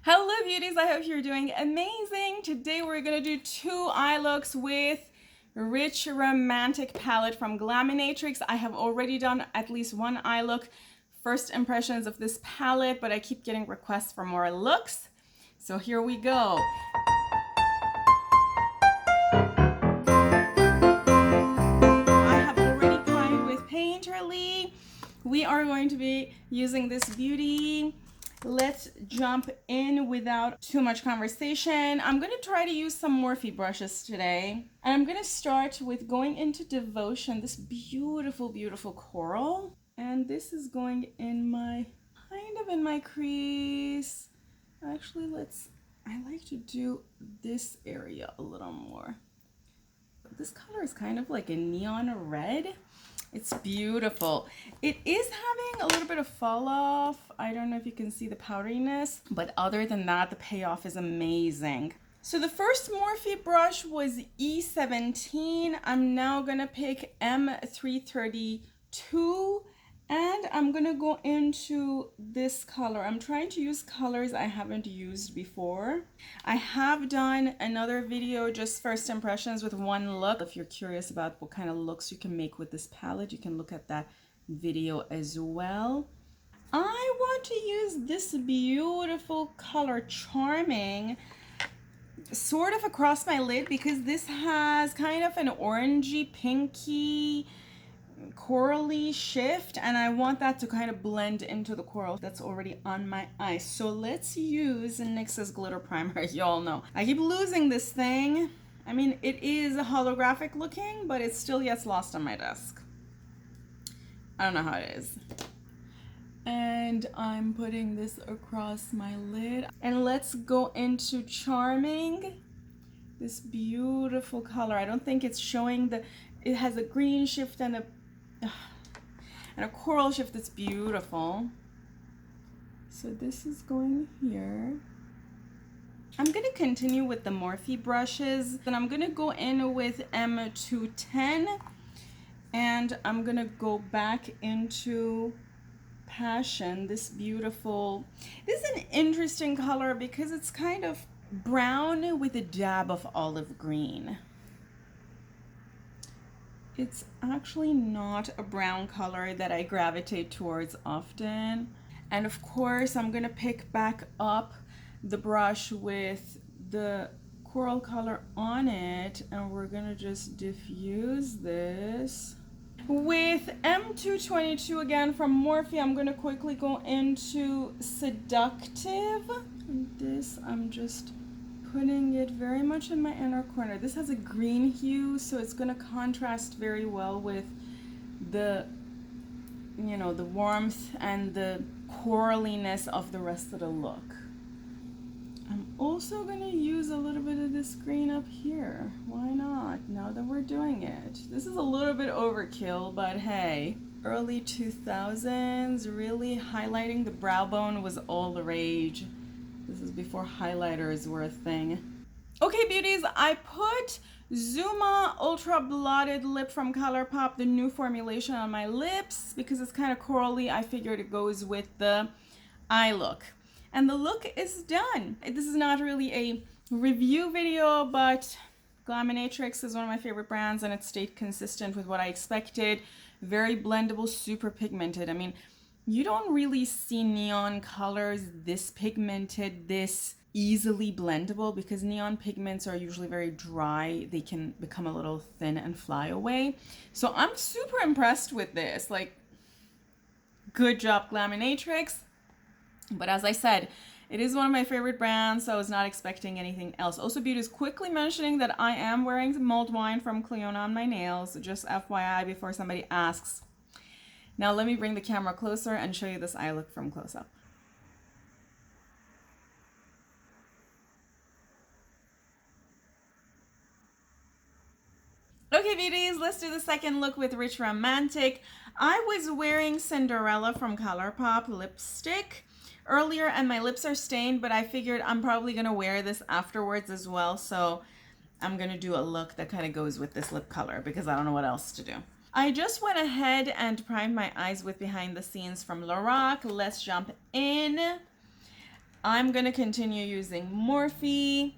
Hello beauties, I hope you're doing amazing. Today we're gonna do two eye looks with Rich Romantic palette from Glaminatrix. I have already done at least one eye look, first impressions of this palette, but I keep getting requests for more looks. So here we go. I have already primed with Painterly. We are going to be using this beauty. Let's jump in without too much conversation. I'm going to try to use some Morphe brushes today. And I'm going to start with going into Devotion, this beautiful, beautiful coral. And this is going in my, kind of in my crease. Actually, I like to do this area a little more. This color is kind of like a neon red. It's beautiful. It is having a little bit of fall off. I don't know if you can see the powderiness, but other than that, the payoff is amazing. So the first Morphe brush was E17. I'm now gonna pick M332 and I'm gonna go into this color. I'm trying to use colors I haven't used before. I have done another video, just first impressions with one look. If you're curious about what kind of looks you can make with this palette, you can look at that video as well. I want to use this beautiful color, Charming, sort of across my lid because this has kind of an orangey, pinky, corally shift, and I want that to kind of blend into the coral that's already on my eye. So let's use NYX's glitter primer. Y'all know I keep losing this thing. I mean, it is holographic looking, but it still gets lost on my desk. I don't know how it is. And I'm putting this across my lid. And let's go into Charming. This beautiful color. I don't think it's showing it has a green shift and a coral shift that's beautiful. So this is going here. I'm going to continue with the Morphe brushes. Then I'm going to go in with M210 and I'm going to go back into Passion. This beautiful, this is an interesting color because it's kind of brown with a dab of olive green. It's actually not a brown color that I gravitate towards often. And of course, I'm gonna pick back up the brush with the coral color on it, and we're gonna just diffuse this. With M222 again from Morphe, I'm gonna quickly go into Seductive. And this, I'm just putting it very much in my inner corner. This has a green hue, so it's going to contrast very well with the, you know, the warmth and the coraliness of the rest of the look. I'm also going to use a little bit of this green up here. Why not? Now that we're doing it. This is a little bit overkill, but hey. Early 2000s, really highlighting the brow bone was all the rage. This is before highlighters were a thing. Okay, beauties, I put Zuma Ultra Blotted Lip from ColourPop, the new formulation, on my lips because it's kind of corally. I figured it goes with the eye look. And the look is done. This is not really a review video, but Glaminatrix is one of my favorite brands and it stayed consistent with what I expected. Very blendable, super pigmented. I mean, you don't really see neon colors this pigmented, this easily blendable because neon pigments are usually very dry. They can become a little thin and fly away. So I'm super impressed with this. Like, good job, Glaminatrix. But as I said, it is one of my favorite brands, so I was not expecting anything else. Also, Beauties quickly mentioning that I am wearing mulled wine from Cleona on my nails, just FYI before somebody asks. Now let me bring the camera closer and show you this eye look from close up. Okay, beauties, let's do the second look with Rich Romantic. I was wearing Cinderella from ColourPop lipstick earlier and my lips are stained, but I figured I'm probably gonna wear this afterwards as well, so I'm gonna do a look that kind of goes with this lip color because I don't know what else to do. I just went ahead and primed my eyes with Behind the Scenes from Lorac. Let's jump in. I'm going to continue using Morphe.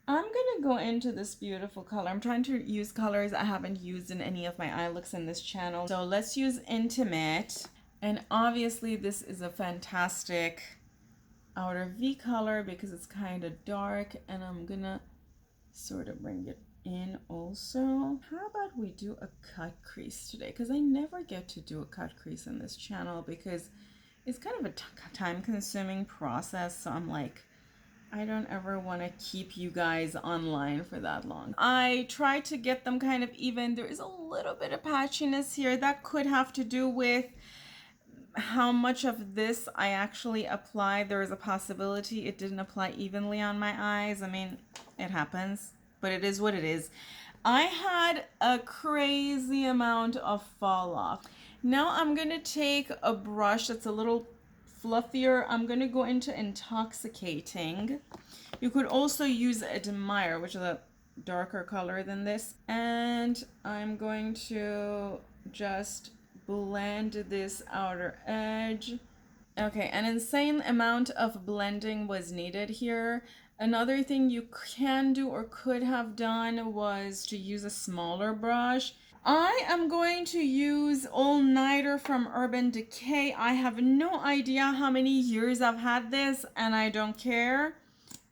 I'm going to go into this beautiful color. I'm trying to use colors I haven't used in any of my eye looks in this channel. So let's use Intimate. And obviously this is a fantastic outer V color because it's kind of dark, and I'm going to sort of bring it in also. How about we do a cut crease today? Because I never get to do a cut crease in this channel because it's kind of a time consuming process. So I'm like, I don't ever want to keep you guys online for that long. I try to get them kind of even. There is a little bit of patchiness here. That could have to do with how much of this I actually apply. There is a possibility it didn't apply evenly on my eyes. I mean, it happens, but it is what it is. I had a crazy amount of fall off. Now I'm going to take a brush that's a little fluffier. I'm going to go into Intoxicating. You could also use Admire, which is a darker color than this. And I'm going to just blend this outer edge. Okay, an insane amount of blending was needed here. Another thing you can do or could have done was to use a smaller brush. I am going to use All Nighter from Urban Decay. I have no idea how many years I've had this, and I don't care.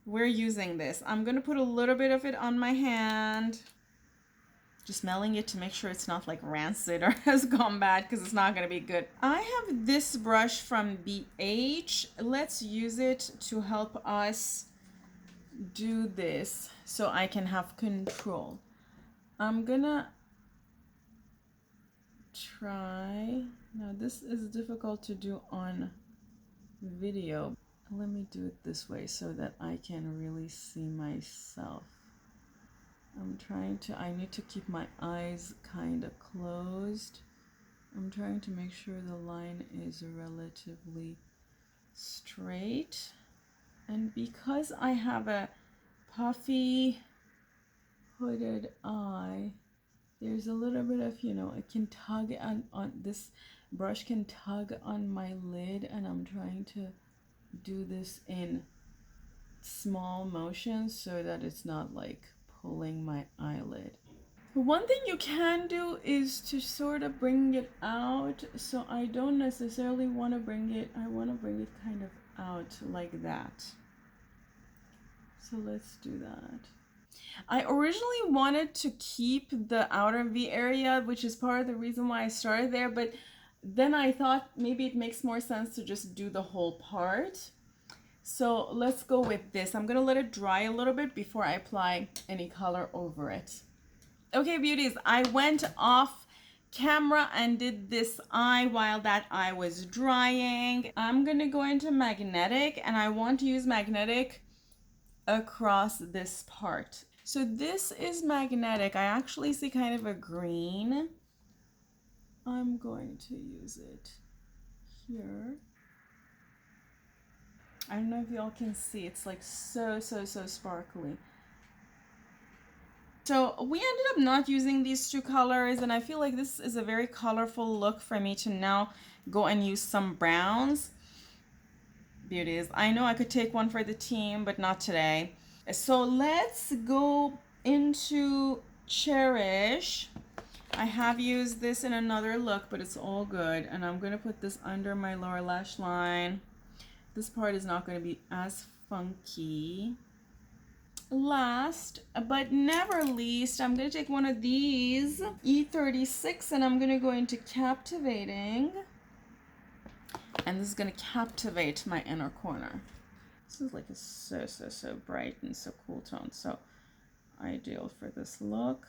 We're using this. I'm going to put a little bit of it on my hand. Just smelling it to make sure it's not like rancid or has gone bad, because it's not going to be good. I have this brush from BH. Let's use it to help us do this so I can have control. I'm gonna try. Now this is difficult to do on video. Let me do it this way so that I can really see myself. I need to keep my eyes kind of closed. I'm trying to make sure the line is relatively straight. And because I have a puffy hooded eye, there's a little bit of, it can tug on this brush can tug on my lid, and I'm trying to do this in small motions so that it's not like pulling my eyelid. One thing you can do is to sort of bring it out. So I don't necessarily want to bring it, I want to bring it kind of out like that. So let's do that. I originally wanted to keep the outer V area, which is part of the reason why I started there, but then I thought maybe it makes more sense to just do the whole part. So let's go with this. I'm gonna let it dry a little bit before I apply any color over it. Okay, beauties, I went off camera and did this eye while that eye was drying. I'm gonna go into Magnetic, and I want to use Magnetic across this part. So this is Magnetic. I actually see kind of a green. I'm going to use it here. I don't know if y'all can see. It's like so sparkly. So we ended up not using these two colors, and I feel like this is a very colorful look for me to now go and use some browns. Beauties, I know I could take one for the team, but not today. So let's go into Cherish. I have used this in another look, but it's all good. And I'm going to put this under my lower lash line. This part is not going to be as funky. Last but never least, I'm going to take one of these, E36, and I'm going to go into Captivating. And this is going to captivate my inner corner. This is like a so bright and so cool tone. So ideal for this look.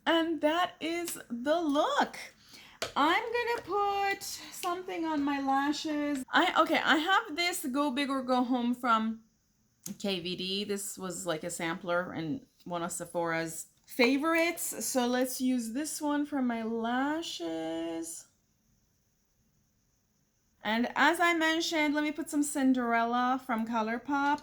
And that is the look. I'm gonna put something on my lashes. I have this Go Big or Go Home from KVD. This was like a sampler and one of Sephora's favorites. So let's use this one for my lashes. And as I mentioned, let me put some Cinderella from ColourPop.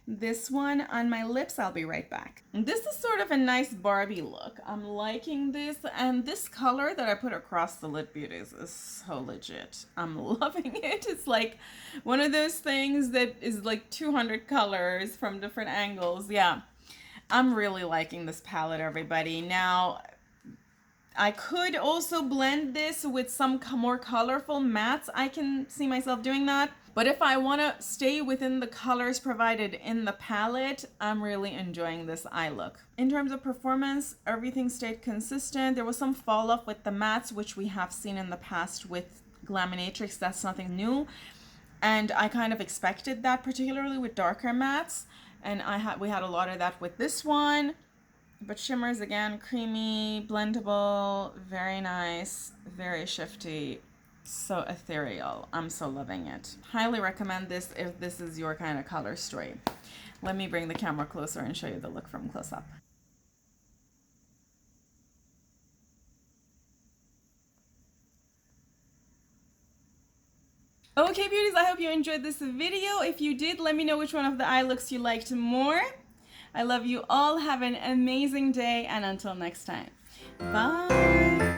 this one on my lips. I'll be right back. This is sort of a nice Barbie look. I'm liking this, and this color that I put across the lid, Beauties, is so legit. I'm loving it. It's like one of those things that is like 200 colors from different angles. Yeah, I'm really liking this palette, everybody. Now, I could also blend this with some more colorful mattes. I can see myself doing that. But if I want to stay within the colors provided in the palette, I'm really enjoying this eye look. In terms of performance, everything stayed consistent. There was some fall off with the mattes, which we have seen in the past with Glaminatrix. That's nothing new. And I kind of expected that, particularly with darker mattes. And we had a lot of that with this one. But shimmers, again, creamy, blendable, very nice, very shifty, so ethereal. I'm so loving it. Highly recommend this if this is your kind of color story. Let me bring the camera closer and show you the look from close up. Okay, beauties, I hope you enjoyed this video. If you did, let me know which one of the eye looks you liked more. I love you all. Have an amazing day, and until next time, bye.